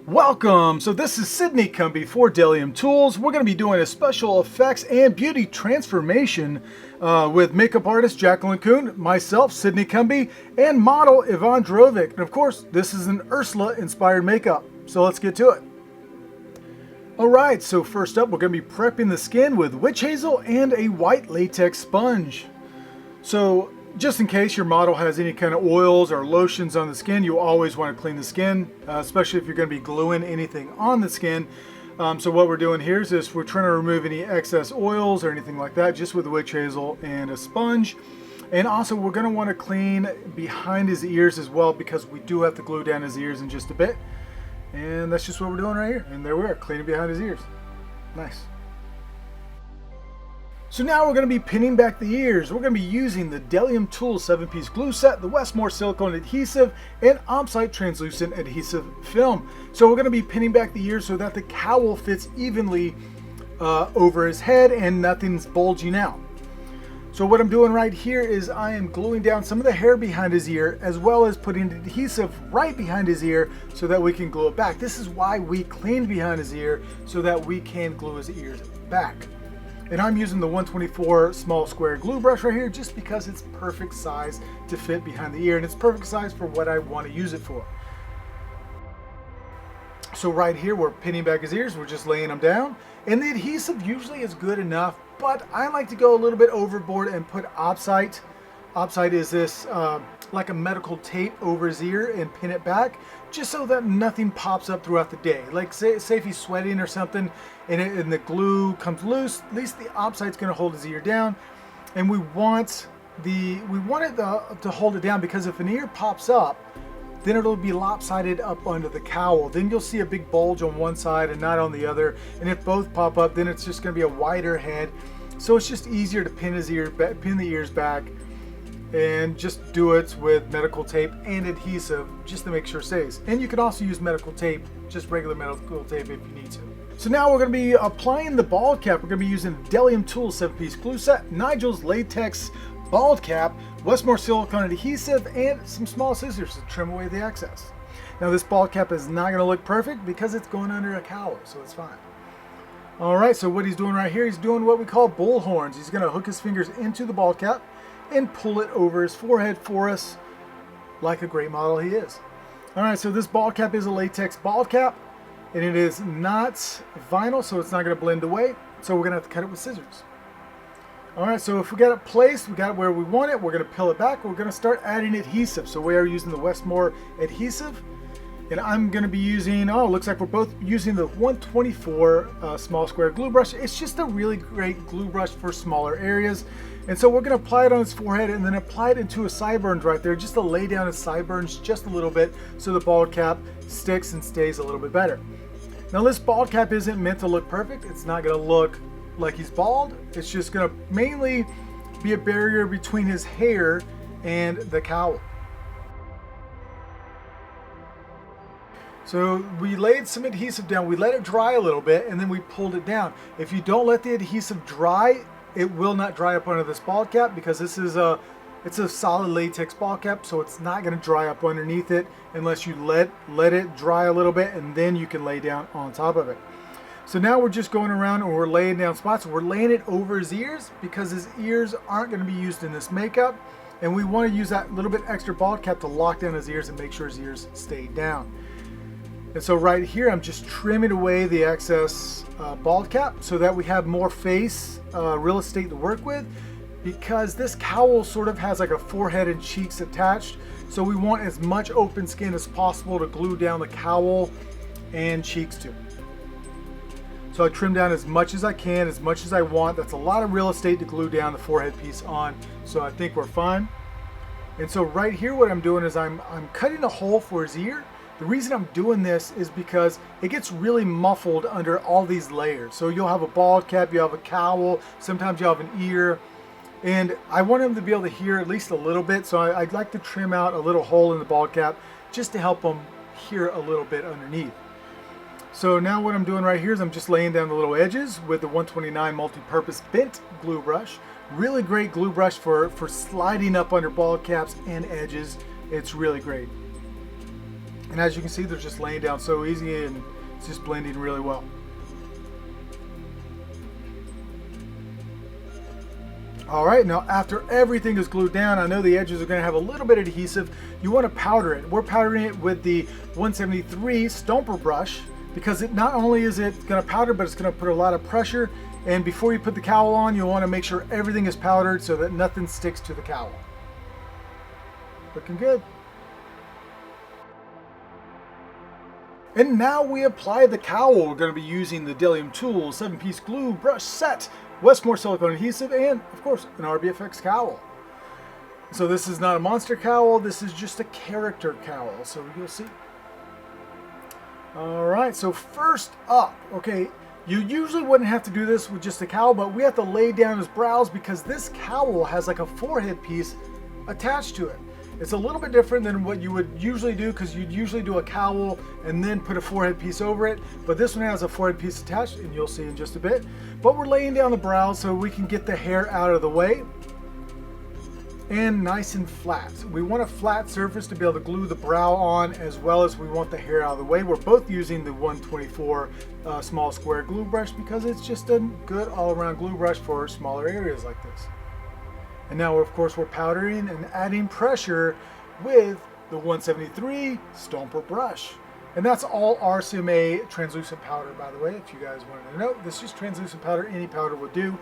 Welcome! So this is Sydney Cumby for Delium Tools. We're going to be doing a special effects and beauty transformation with makeup artist Jacqueline Kuhn, myself, Sydney Cumby, and model Yvonne Drovic. And of course, this is an Ursula inspired makeup. So let's get to it. Alright, so first up we're going to be prepping the skin with witch hazel and a white latex sponge. So just in case your model has any kind of oils or lotions on the skin, you always want to clean the skin, especially if you're going to be gluing anything on the skin. So what we're doing here is just we're trying to remove any excess oils or anything like that just with the witch hazel and a sponge. And also we're going to want to clean behind his ears as well, because we do have to glue down his ears in just a bit. And that's just what we're doing right here. And there we are, cleaning behind his ears. Nice. So now we're going to be pinning back the ears. We're going to be using the Delium Tools 7-piece glue set, the Westmore silicone adhesive, and Omsite translucent adhesive film. So we're going to be pinning back the ears so that the cowl fits evenly over his head and nothing's bulging out. So what I'm doing right here is I am gluing down some of the hair behind his ear, as well as putting adhesive right behind his ear so that we can glue it back. This is why we cleaned behind his ear, so that we can glue his ears back. And I'm using the 124 small square glue brush right here just because it's perfect size to fit behind the ear, and it's perfect size for what I want to use it for. So right here we're pinning back his ears, we're just laying them down, and the adhesive usually is good enough, but I like to go a little bit overboard and put Omsite. Omsite is this like a medical tape over his ear, and pin it back just so that nothing pops up throughout the day. Like say if he's sweating or something and the glue comes loose, at least the Omsite's going to hold his ear down. And we want it to hold it down, because if an ear pops up, then it'll be lopsided up under the cowl. Then you'll see a big bulge on one side and not on the other. And if both pop up, then it's just going to be a wider head. So it's just easier to pin the ears back, and just do it with medical tape and adhesive just to make sure it stays. And you can also use medical tape, just regular medical tape if you need to. So now we're going to be applying the bald cap. We're going to be using Delium Tools 7-piece glue set, Nigel's latex bald cap, Westmore silicone adhesive, and some small scissors to trim away the excess. Now this bald cap is not going to look perfect because it's going under a cowl, so it's fine. Alright, so what he's doing right here, he's doing what we call bull horns. He's going to hook his fingers into the bald cap and pull it over his forehead for us like a great model he is. Alright, so this bald cap is a latex bald cap, and it is not vinyl, so it's not going to blend away, so we're going to have to cut it with scissors. Alright, so if we got it placed, we got it where we want it, we're going to peel it back, we're going to start adding adhesive. So we are using the Westmore adhesive, and I'm going to be using, it looks like we're both using the 124 small square glue brush. It's just a really great glue brush for smaller areas. And so we're going to apply it on his forehead and then apply it into his sideburns right there, just to lay down his sideburns just a little bit so the bald cap sticks and stays a little bit better. Now this bald cap isn't meant to look perfect. It's not going to look like he's bald. It's just going to mainly be a barrier between his hair and the cowl. So we laid some adhesive down, we let it dry a little bit, and then we pulled it down. If you don't let the adhesive dry, it will not dry up under this bald cap, because this is it's a solid latex bald cap, so it's not going to dry up underneath it unless you let it dry a little bit, and then you can lay down on top of it. So now we're just going around and we're laying down spots. We're laying it over his ears because his ears aren't going to be used in this makeup, and we want to use that little bit extra bald cap to lock down his ears and make sure his ears stay down. And so right here I'm just trimming away the excess bald cap so that we have more face real estate to work with, because this cowl sort of has like a forehead and cheeks attached, so we want as much open skin as possible to glue down the cowl and cheeks to. So I trim down as much as I can, as much as I want. That's a lot of real estate to glue down the forehead piece on, so I think we're fine. And so right here what I'm doing is I'm cutting a hole for his ear. The reason I'm doing this is because it gets really muffled under all these layers. So you'll have a bald cap, you have a cowl, sometimes you have an ear, and I want him to be able to hear at least a little bit, so I'd like to trim out a little hole in the bald cap just to help him hear a little bit underneath. So now what I'm doing right here is I'm just laying down the little edges with the 129 multi-purpose bent glue brush. Really great glue brush for sliding up under bald caps and edges. It's really great. And as you can see, they're just laying down so easy, and it's just blending really well. All right, now after everything is glued down, I know the edges are going to have a little bit of adhesive. You want to powder it. We're powdering it with the 173 Stomper brush because it not only is it going to powder, but it's going to put a lot of pressure. And before you put the cowl on, you want to make sure everything is powdered so that nothing sticks to the cowl. Looking good. And now we apply the cowl. We're going to be using the Delium Tool 7-piece glue brush set, Westmore silicone adhesive, and of course an RBFX cowl. So this is not a monster cowl, this is just a character cowl, so you'll see. Alright, so first up, okay, you usually wouldn't have to do this with just a cowl, but we have to lay down his brows because this cowl has like a forehead piece attached to it. It's a little bit different than what you would usually do because you'd usually do a cowl and then put a forehead piece over it. But this one has a forehead piece attached, and you'll see in just a bit. But we're laying down the brows so we can get the hair out of the way. And nice and flat. We want a flat surface to be able to glue the brow on, as well as we want the hair out of the way. We're both using the 124 small square glue brush because it's just a good all-around glue brush for smaller areas like this. And now, of course, we're powdering and adding pressure with the 173 Stomper brush. And that's all RCMA translucent powder, by the way, if you guys wanted to know. This is just translucent powder. Any powder would do.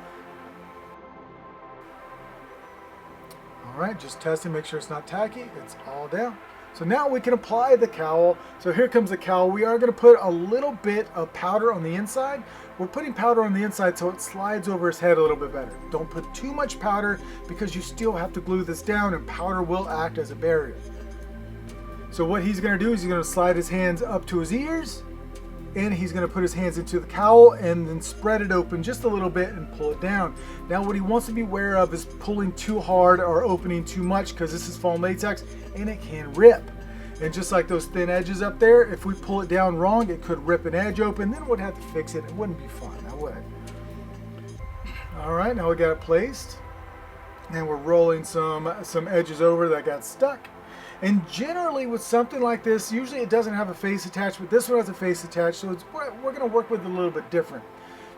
All right, just testing, make sure it's not tacky. It's all down. So now we can apply the cowl. So here comes the cowl. We are going to put a little bit of powder on the inside. We're putting powder on the inside so it slides over his head a little bit better. Don't put too much powder because you still have to glue this down, and powder will act as a barrier. So what he's going to do is he's going to slide his hands up to his ears, and he's going to put his hands into the cowl and then spread it open just a little bit and pull it down. Now what he wants to be aware of is pulling too hard or opening too much because this is foam latex and it can rip. And just like those thin edges up there, if we pull it down wrong, it could rip an edge open. Then we'd have to fix it. It wouldn't be fun, I would. All right, now we got it placed. And we're rolling some edges over that got stuck. And generally with something like this, usually it doesn't have a face attached, but this one has a face attached, so we're going to work with it a little bit different.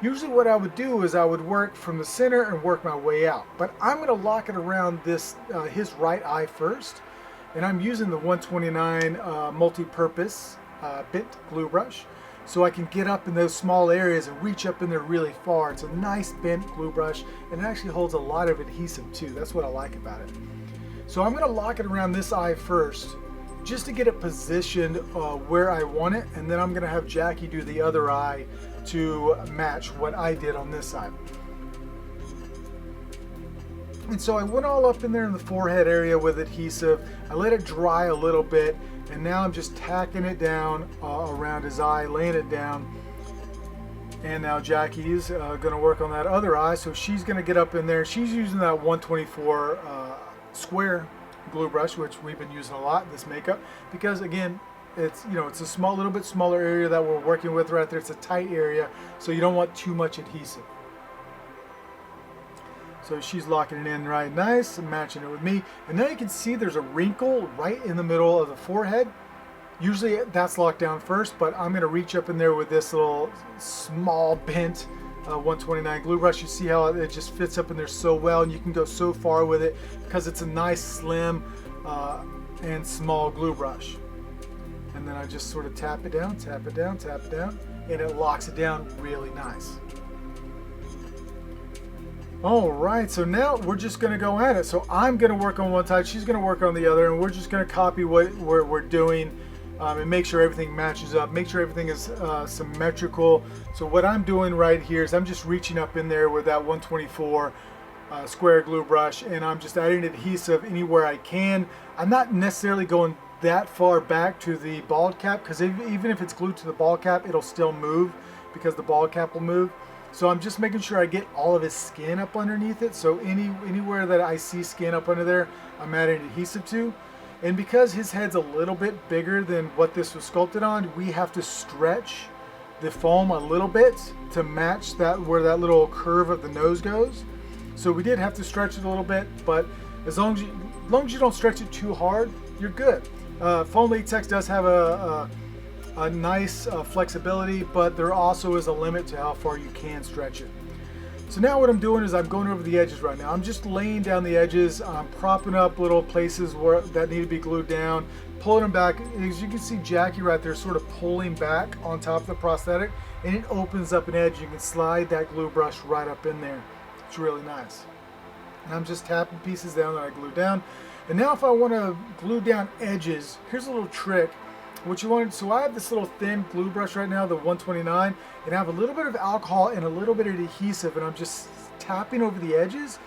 Usually what I would do is I would work from the center and work my way out. But I'm going to lock it around this his right eye first. And I'm using the 129 multi-purpose bent glue brush so I can get up in those small areas and reach up in there really far. It's a nice bent glue brush, and it actually holds a lot of adhesive too. That's what I like about it. So I'm going to lock it around this eye first just to get it positioned where I want it, and then I'm going to have Jackie do the other eye to match what I did on this side. And so I went all up in there in the forehead area with adhesive. I let it dry a little bit, and now I'm just tacking it down around his eye, laying it down. And now Jackie's going to work on that other eye, so she's going to get up in there. She's using that 124 square glue brush, which we've been using a lot in this makeup, because again, it's it's a little bit smaller area that we're working with right there. It's a tight area, so you don't want too much adhesive. So she's locking it in right nice and matching it with me. And now you can see there's a wrinkle right in the middle of the forehead. Usually that's locked down first, but I'm going to reach up in there with this little small bent 129 glue brush. You see how it just fits up in there so well, and you can go so far with it because it's a nice slim and small glue brush. And then I just sort of tap it down, tap it down, tap it down, and it locks it down really nice. All right, so now we're just going to go at it. So I'm going to work on one side, she's going to work on the other, and we're just going to copy what we're doing and make sure everything matches up, make sure everything is symmetrical. So what I'm doing right here is I'm just reaching up in there with that 124 square glue brush, and I'm just adding adhesive anywhere I can. I'm not necessarily going that far back to the bald cap, because even if it's glued to the bald cap, it'll still move because the bald cap will move. So I'm just making sure I get all of his skin up underneath it. So anywhere that I see skin up under there, I'm adding adhesive to. And because his head's a little bit bigger than what this was sculpted on, we have to stretch the foam a little bit to match that where that little curve of the nose goes. So we did have to stretch it a little bit, but as long as you don't stretch it too hard, you're good. Foam latex does have a nice flexibility, but there also is a limit to how far you can stretch it. So now what I'm doing is I'm going over the edges right now. I'm just laying down the edges. I'm propping up little places that need to be glued down, pulling them back. As you can see, Jackie right there sort of pulling back on top of the prosthetic, and it opens up an edge. You can slide that glue brush right up in there. It's really nice. And I'm just tapping pieces down that I glued down. And now if I want to glue down edges, here's a little trick. What you want, so I have this little thin glue brush right now, the 129, and I have a little bit of alcohol and a little bit of adhesive, and I'm just tapping over the edges.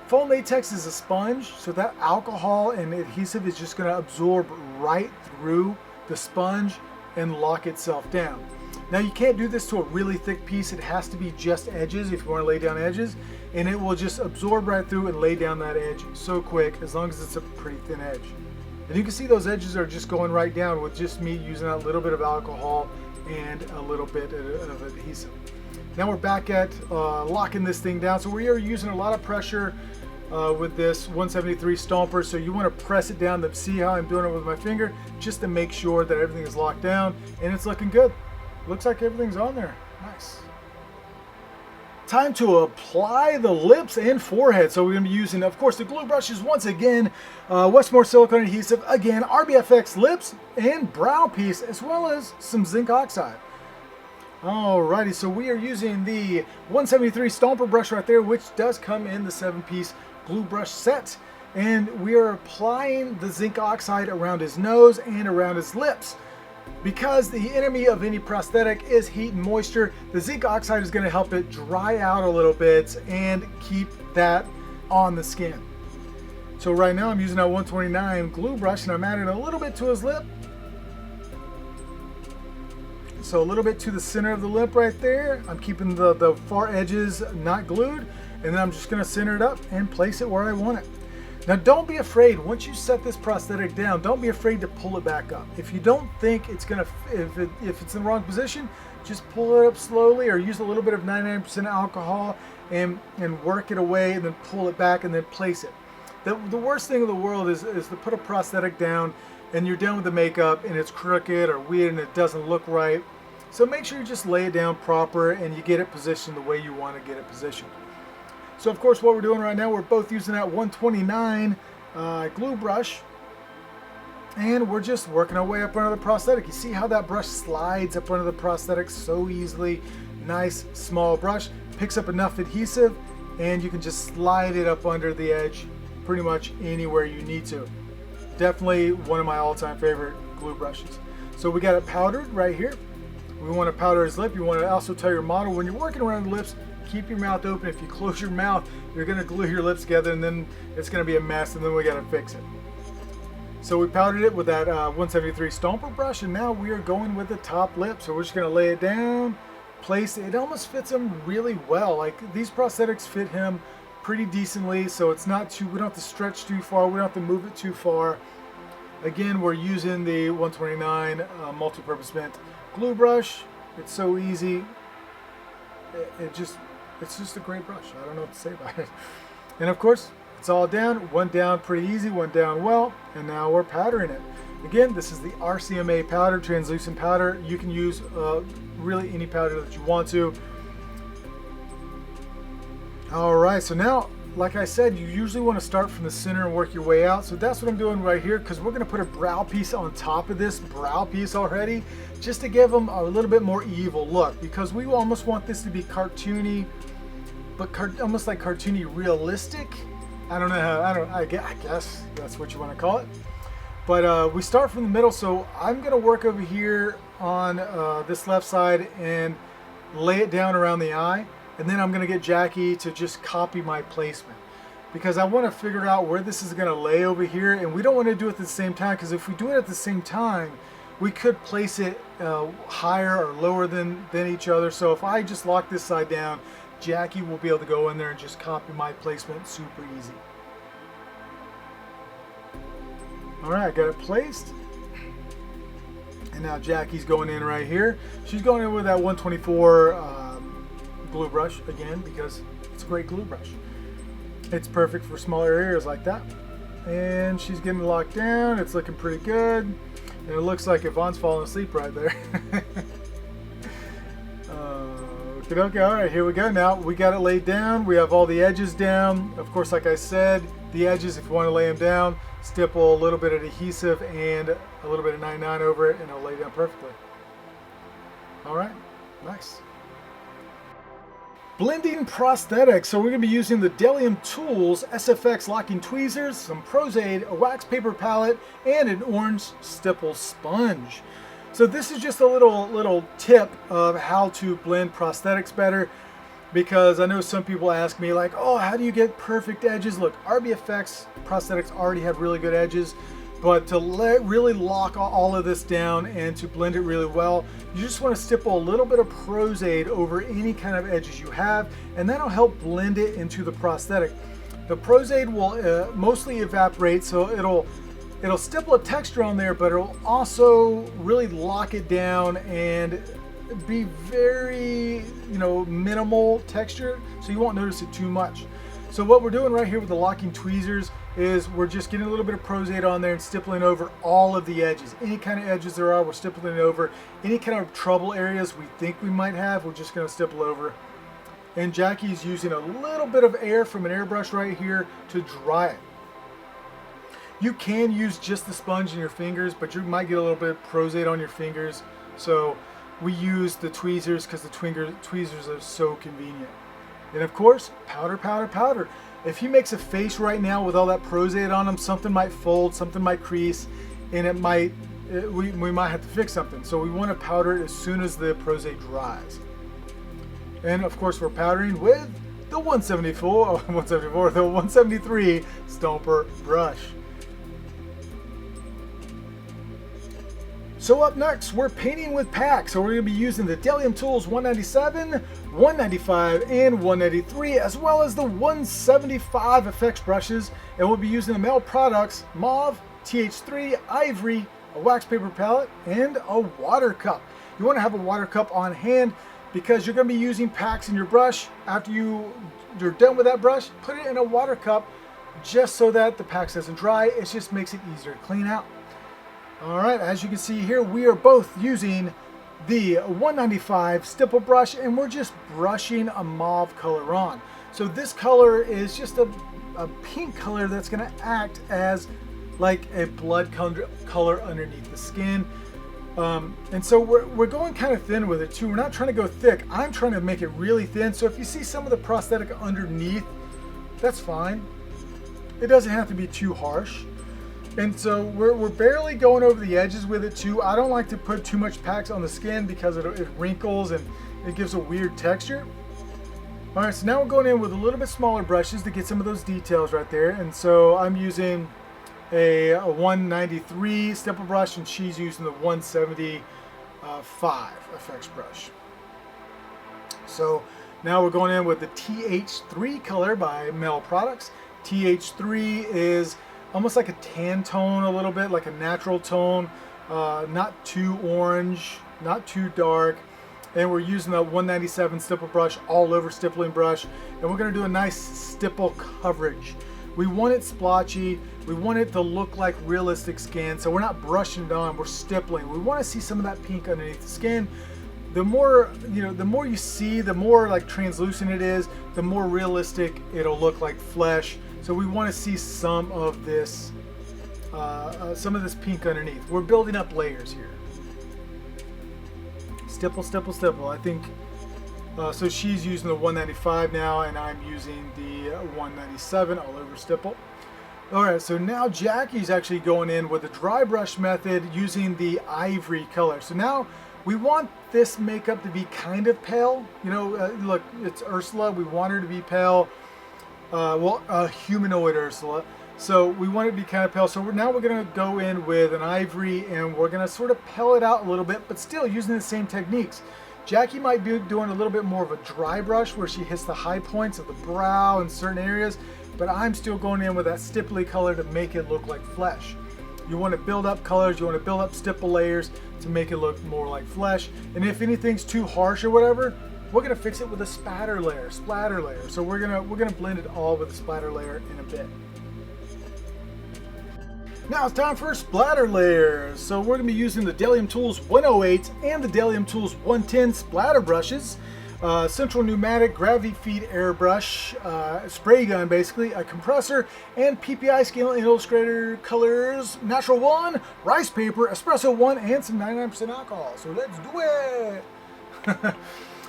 Foam latex is a sponge, so that alcohol and adhesive is just going to absorb right through the sponge and lock itself down. Now you can't do this to a really thick piece. It has to be just edges if you want to lay down edges, and it will just absorb right through and lay down that edge so quick, as long as it's a pretty thin edge. And you can see those edges are just going right down with just me using a little bit of alcohol and a little bit of adhesive. Now we're back at locking this thing down. So we are using a lot of pressure with this 173 stomper. So you want to press it down to see how I'm doing it with my finger, just to make sure that everything is locked down, and it's looking good. Looks like everything's on there. Nice. Time to apply the lips and forehead. So we're going to be using, of course, the glue brushes once again, Westmore silicone adhesive, again, RBFX lips and brow piece, as well as some zinc oxide. Alrighty, so we are using the 173 stomper brush right there, which does come in the 7-piece glue brush set. And we are applying the zinc oxide around his nose and around his lips. Because the enemy of any prosthetic is heat and moisture, the zinc oxide is going to help it dry out a little bit and keep that on the skin. So right now I'm using that 129 glue brush, and I'm adding a little bit to his lip. So a little bit to the center of the lip right there. I'm keeping the far edges not glued, and then I'm just going to center it up and place it where I want it. Now don't be afraid, once you set this prosthetic down, don't be afraid to pull it back up. If you don't think it's gonna, if it's in the wrong position, just pull it up slowly, or use a little bit of 99% alcohol and work it away, and then pull it back and then place it. The worst thing in the world is to put a prosthetic down and you're done with the makeup and it's crooked or weird and it doesn't look right. So make sure you just lay it down proper and you get it positioned the way you want to get it positioned. So of course what we're doing right now, we're both using that 129 glue brush, and we're just working our way up under the prosthetic. You see how that brush slides up under the prosthetic so easily. Nice small brush, picks up enough adhesive, and you can just slide it up under the edge pretty much anywhere you need to. Definitely one of my all-time favorite glue brushes. So we got it powdered right here. We want to powder his lip. You want to also tell your model when you're working around the lips, keep your mouth open. If you close your mouth, you're going to glue your lips together, and then it's going to be a mess, and then we got to fix it. So we powdered it with that 173 stomper brush, and now we are going with the top lip. So we're just going to lay it down, place it. It almost fits him really well. Like, these prosthetics fit him pretty decently, so it's not too, we don't have to stretch too far, we don't have to move it too far. Again, we're using the 129 multi-purpose bent glue brush. It's so easy. It's just a great brush. I don't know what to say about it. And of course, it's all down. One down pretty easy, one down well, and now we're powdering it. Again, this is the RCMA powder, translucent powder. You can use really any powder that you want to. All right, so now, like I said, you usually want to start from the center and work your way out. So that's what I'm doing right here, because we're going to put a brow piece on top of this brow piece already, just to give them a little bit more evil look, because we almost want this to be cartoony, but almost like cartoony realistic. I don't know how, I guess that's what you want to call it. But we start from the middle, so I'm going to work over here on this left side and lay it down around the eye. And then I'm going to get Jackie to just copy my placement, because I want to figure out where this is going to lay over here, and we don't want to do it at the same time, because if we do it at the same time, we could place it higher or lower than each other. So if I just lock this side down, Jackie will be able to go in there and just copy my placement super easy. All right, I got it placed. And now Jackie's going in right here. She's going in with that 124 glue brush again, because it's a great glue brush. It's perfect for smaller areas like that. and she's getting locked down. It's looking pretty good. And it looks like Yvonne's falling asleep right there. Okay, all right, here we go. Now we got it laid down. We have all the edges down. Of course, like I said, the edges, if you want to lay them down, stipple a little bit of adhesive and a little bit of 99 over it, and it'll lay down perfectly. All right, nice. Blending prosthetics. So we're going to be using the Delium Tools SFX locking tweezers, some Prosade, a wax paper palette, and an orange stipple sponge. So this is just a little tip of how to blend prosthetics better, because I know some people ask me like, oh, how do you get perfect edges? Look, RBFX prosthetics already have really good edges, but to really lock all of this down and to blend it really well, you just want to stipple a little bit of Prosade over any kind of edges you have, and that'll help blend it into the prosthetic. The Prosade will mostly evaporate, so it'll stipple a texture on there, but it'll also really lock it down and be very, minimal texture, so you won't notice it too much. So what we're doing right here with the locking tweezers is we're just getting a little bit of Prosade on there and stippling over all of the edges. Any kind of edges there are, we're stippling it over. Any kind of trouble areas we think we might have, we're just going to stipple over. And Jackie's using a little bit of air from an airbrush right here to dry it. You can use just the sponge in your fingers, but you might get a little bit of Prosade on your fingers. So we use the tweezers because the tweezers are so convenient. And of course, powder, powder, powder. If he makes a face right now with all that Prosade on him, something might fold, something might crease, and we might have to fix something. So we want to powder it as soon as the Prosade dries. And of course, we're powdering with the 173 Stomper brush. So up next, we're painting with packs. So we're going to be using the Delium Tools 197, 195, and 193, as well as the 175 effects brushes. And we'll be using the Mel Products Mauve, TH3, Ivory, a wax paper palette, and a water cup. You want to have a water cup on hand because you're going to be using packs in your brush. After you're done with that brush, put it in a water cup just so that the packs doesn't dry. It just makes it easier to clean out. All right, as you can see here, we are both using the 195 stipple brush, and we're just brushing a mauve color on. So this color is just a pink color that's going to act as like a blood color underneath the skin. And so we're going kind of thin with it too. We're not trying to go thick. I'm trying to make it really thin. So if you see some of the prosthetic underneath, that's fine. It doesn't have to be too harsh. And so we're barely going over the edges with it too. I don't like to put too much packs on the skin because it wrinkles and it gives a weird texture. All right, so now we're going in with a little bit smaller brushes to get some of those details right there. And so I'm using a 193 stipple brush, and she's using the 175 effects brush. So now we're going in with the TH3 color by Mel Products. TH3 is almost like a tan tone, a little bit like a natural tone, not too orange, not too dark. And we're using the 197 stipple brush, all over stippling brush, and we're going to do a nice stipple coverage. We want it splotchy, we want it to look like realistic skin, so we're not brushing it on, we're stippling. We want to see some of that pink underneath the skin. The more you see, the more like translucent it is, the more realistic it'll look like flesh. So we want to see some of this pink underneath. We're building up layers here. Stipple, stipple, stipple. I think, so she's using the 195 now, and I'm using the 197 all over stipple. All right, so now Jackie's actually going in with the dry brush method using the ivory color. So now we want this makeup to be kind of pale. Look, it's Ursula. We want her to be pale. A humanoid Ursula. So we want it to be kind of pale. So now we're going to go in with an ivory, and we're going to sort of pale it out a little bit, but still using the same techniques. Jackie might be doing a little bit more of a dry brush where she hits the high points of the brow in certain areas, but I'm still going in with that stipply color to make it look like flesh. You want to build up colors, you want to build up stipple layers to make it look more like flesh. And if anything's too harsh or whatever, we're gonna fix it with a splatter layer. So we're gonna blend it all with a splatter layer in a bit. Now it's time for splatter layers. So we're going to be using the Delium Tools 108 and the Delium Tools 110 splatter brushes. Central pneumatic gravity feed airbrush, spray gun basically, a compressor, and PPI scale and illustrator colors, natural 1, rice paper, espresso 1, and some 99% alcohol. So let's do it!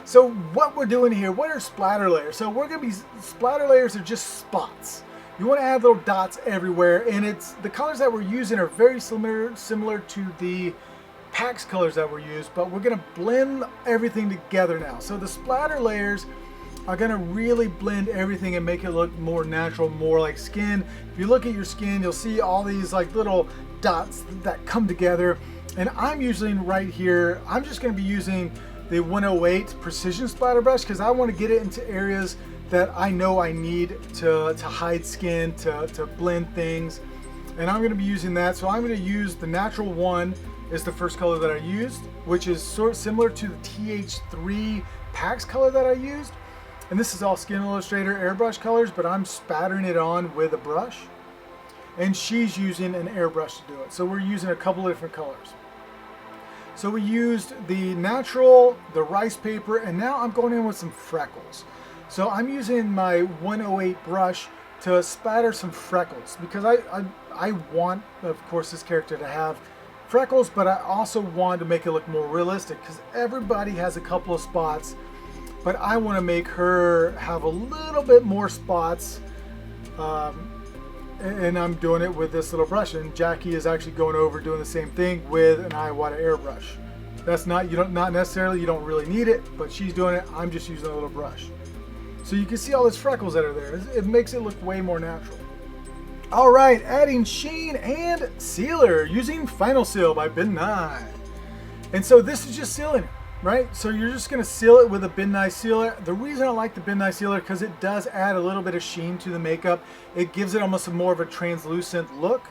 So what we're doing here, what are splatter layers? So we're going to be, splatter layers are just spots. You want to add little dots everywhere, and it's the colors that we're using are very similar to the PAX colors that were used, but we're going to blend everything together now. So the splatter layers are going to really blend everything and make it look more natural, more like skin. If you look at your skin, you'll see all these like little dots that come together. And I'm using right here, I'm just going to be using the 108 precision splatter brush because I want to get it into areas that I know I need to hide skin, to blend things. And I'm going to be using that. So I'm going to use the natural 1 is the first color that I used, which is sort of similar to the TH3 PAX color that I used. And this is all Skin Illustrator airbrush colors, but I'm spattering it on with a brush. And she's using an airbrush to do it. So we're using a couple of different colors. So we used the natural, the rice paper, and now I'm going in with some freckles. So I'm using my 108 brush to spatter some freckles because I want, of course, this character to have freckles, but I also want to make it look more realistic because everybody has a couple of spots, but I want to make her have a little bit more spots, and I'm doing it with this little brush, and Jackie is actually going over doing the same thing with an Iwata airbrush. That's not, not necessarily, you don't really need it, but she's doing it. I'm just using a little brush. So you can see all those freckles that are there. It makes it look way more natural. All right, adding sheen and sealer using Final Seal by Ben Nye. And so this is just sealing it, right? So you're just gonna seal it with a Ben Nye sealer. The reason I like the Ben Nye sealer because it does add a little bit of sheen to the makeup. It gives it almost more of a translucent look.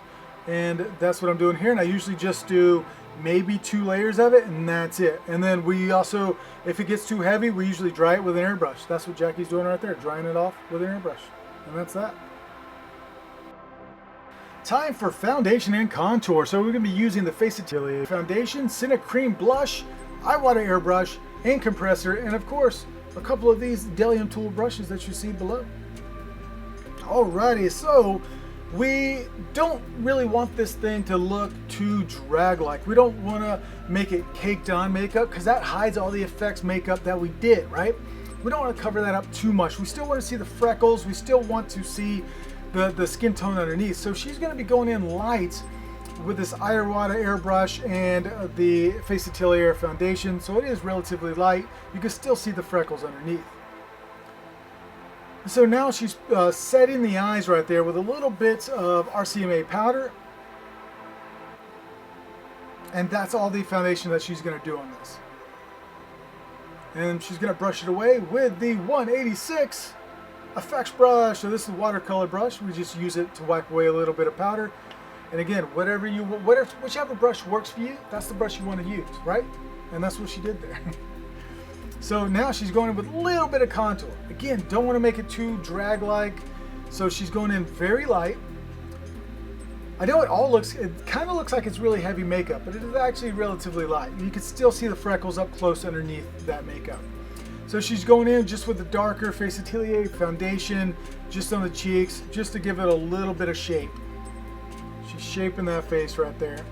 And that's what I'm doing here. And I usually just do maybe 2 layers of it and that's it. And then we also, if it gets too heavy, we usually dry it with an airbrush. That's what Jackie's doing right there, drying it off with an airbrush. And that's that. Time for foundation and contour. So we're going to be using the Face Atelier foundation, Cinna Cream blush, Iwata airbrush, and compressor, and of course a couple of these Delium tool brushes that you see below. Alrighty, so we don't really want this thing to look too drag-like. We don't want to make it caked on makeup because that hides all the effects makeup that we did, right? We don't want to cover that up too much. We still want to see the freckles. We still want to see the skin tone underneath. So she's going to be going in light with this Iwata airbrush and the Face Atelier foundation. So it is relatively light. You can still see the freckles underneath. So now she's setting the eyes right there with a little bit of RCMA powder. And that's all the foundation that she's going to do on this. And she's going to brush it away with the 186 effects brush. So this is a watercolor brush. We just use it to wipe away a little bit of powder. And again, whichever brush works for you, that's the brush you want to use, right? And that's what she did there. So now she's going in with a little bit of contour. Again, don't want to make it too drag-like. So she's going in very light. I know it kind of looks like it's really heavy makeup, but it is actually relatively light. You can still see the freckles up close underneath that makeup. So she's going in just with the darker Face Atelier foundation, just on the cheeks, just to give it a little bit of shape. She's shaping that face right there.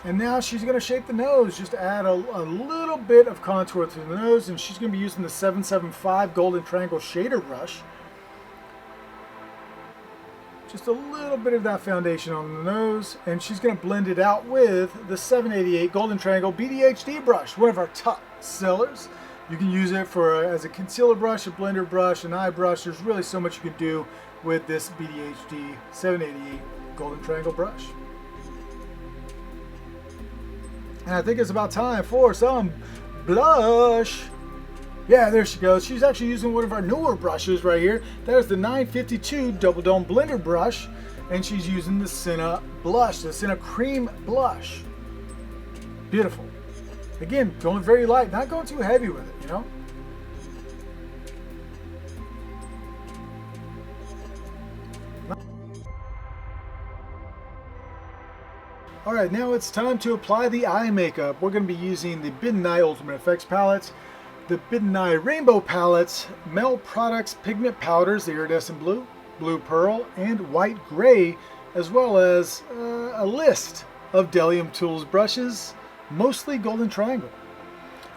And now she's going to shape the nose, just add a little bit of contour to the nose, and she's going to be using the 775 Golden Triangle Shader Brush. Just a little bit of that foundation on the nose, and she's going to blend it out with the 788 Golden Triangle BDHD brush, one of our top sellers. You can use it for as a concealer brush, a blender brush, an eye brush. There's really so much you can do with this BDHD 788 Golden Triangle brush. And I think it's about time for some blush. Yeah, there she goes. She's actually using one of our newer brushes right here. That is the 952 Double Dome Blender brush. And she's using the Cinna blush, the Cinna Cream blush. Beautiful. Again, going very light, not going too heavy with it, you know? Alright, now it's time to apply the eye makeup. We're going to be using the Prosthetic Ultimate Effects palette, the Prosthetic Rainbow palette, Mel Products pigment powders, the iridescent blue, blue pearl, and white gray, as well as a list of Delium Tools brushes, mostly golden triangle.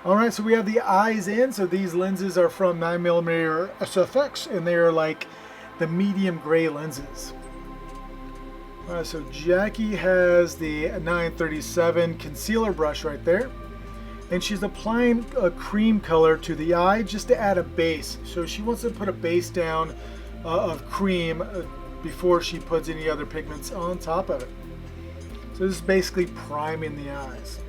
Alright, so we have the eyes in, so these lenses are from 9mm SFX, and they are like the medium gray lenses. Alright, so Jackie has the 937 concealer brush right there, and she's applying a cream color to the eye just to add a base. So she wants to put a base down of cream before she puts any other pigments on top of it. So this is basically priming the eyes.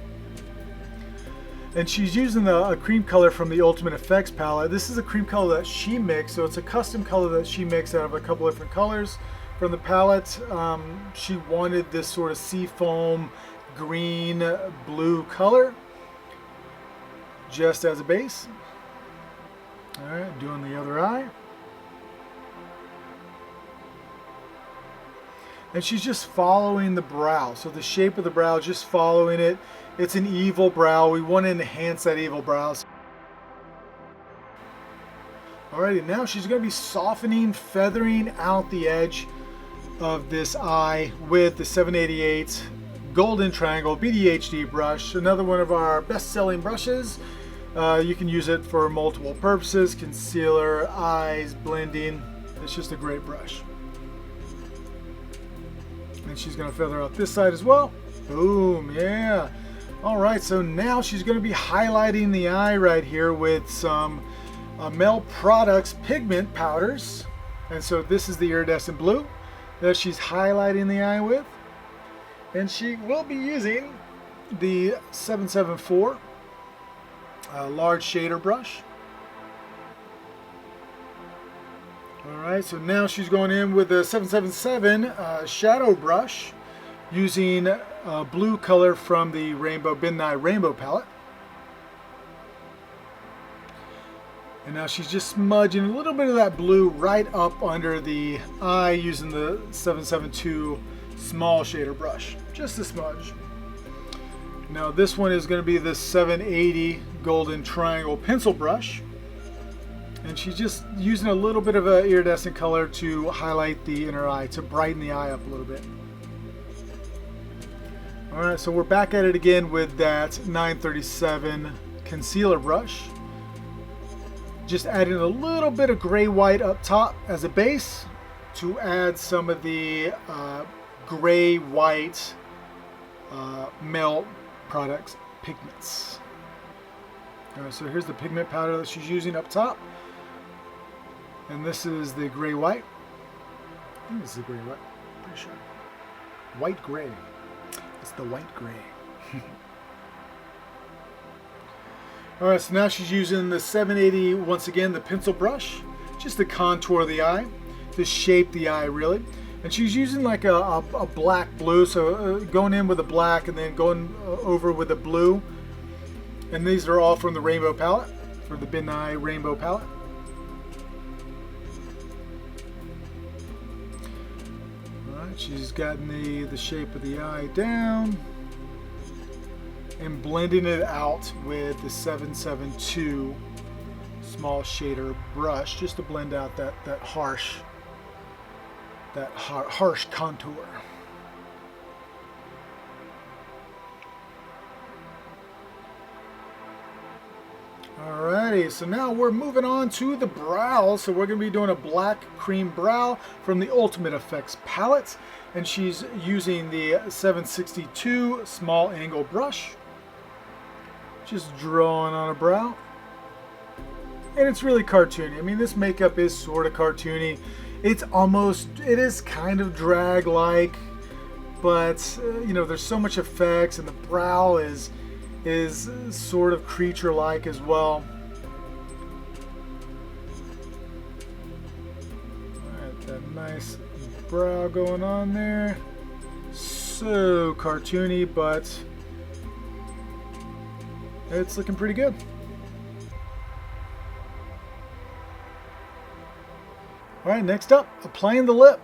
And she's using a cream color from the Ultimate Effects palette. This is a cream color that she mixed, so it's a custom color that she mixed out of a couple different colors from the palette. She wanted this sort of seafoam green blue color just as a base. Alright, doing the other eye. And she's just following the brow. So the shape of the brow, just following it. It's an evil brow. We want to enhance that evil brow. Alrighty, now she's going to be softening, feathering out the edge of this eye with the 788 Golden Triangle BDHD brush. Another one of our best-selling brushes. You can use it for multiple purposes: concealer, eyes, blending. It's just a great brush. And she's going to feather out this side as well. Boom, yeah. Alright, so now she's going to be highlighting the eye right here with some Mel Products pigment powders. And so this is the iridescent blue that she's highlighting the eye with. And she will be using the 774 large shader brush. Alright, so now she's going in with the 777 shadow brush using blue color from the Prosthetic Rainbow palette. And now she's just smudging a little bit of that blue right up under the eye using the 772 small shader brush. Just a smudge. Now this one is going to be the 780 Golden Triangle pencil brush. And she's just using a little bit of an iridescent color to highlight the inner eye, to brighten the eye up a little bit. Alright, so we're back at it again with that 937 concealer brush. Just adding a little bit of gray-white up top as a base to add some of the gray-white Mel Products pigments. Alright, so here's the pigment powder that she's using up top. And this is the gray-white. I think this is the gray-white. Pretty sure. White-gray. It's the white-gray. Alright, so now she's using the 780, once again, the pencil brush, just to contour the eye, to shape the eye, really. And she's using like a black blue, so going in with a black and then going over with a blue. And these are all from the Rainbow palette, from the Prosthetic Rainbow palette. Alright, she's gotten the shape of the eye down. And blending it out with the 772 small shader brush, just to blend out that harsh contour. Alrighty, so now we're moving on to the brow. So we're going to be doing a black cream brow from the Ultimate Effects palette, and she's using the 762 small angle brush. Just drawing on a brow. And it's really cartoony. I mean, this makeup is sort of cartoony. It is kind of drag-like, but you know, there's so much effects, and the brow is sort of creature-like as well. Alright, that nice brow going on there. So cartoony, but it's looking pretty good. Alright, next up, applying the lip.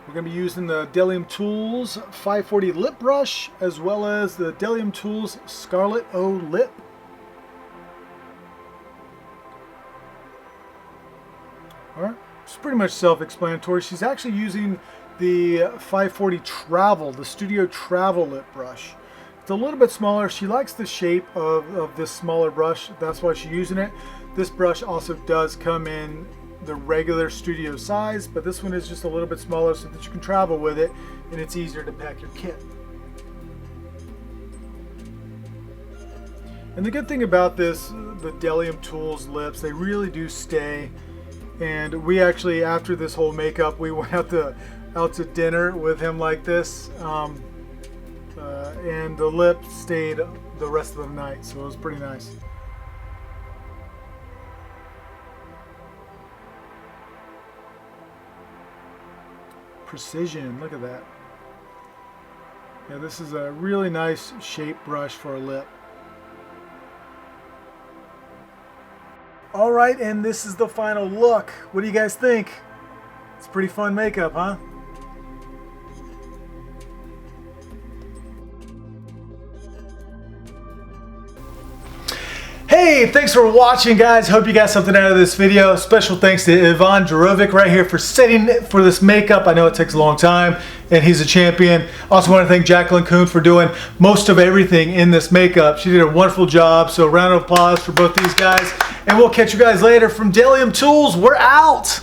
We're going to be using the Delium Tools 540 lip brush as well as the Delium Tools Scarlet O lip. Alright, it's pretty much self-explanatory. She's actually using the 540 Travel, the Studio Travel lip brush. It's a little bit smaller. She likes the shape of this smaller brush. That's why she's using it. This brush also does come in the regular studio size, but this one is just a little bit smaller so that you can travel with it and it's easier to pack your kit. And the good thing about this, the Delium Tools lips, they really do stay. And we actually, after this whole makeup, we went out to dinner with him like this, and the lip stayed the rest of the night, so it was pretty nice. Precision, look at that. Yeah, this is a really nice shape brush for a lip. Alright, and this is the final look. What do you guys think? It's pretty fun makeup, huh? Hey, thanks for watching, guys. Hope you got something out of this video. Special thanks to Ivan Jurovic right here for setting for this makeup. I know it takes a long time, and he's a champion. Also want to thank Jacqueline Kuhn for doing most of everything in this makeup. She did a wonderful job, so a round of applause for both these guys. And we'll catch you guys later from Delium Tools. We're out.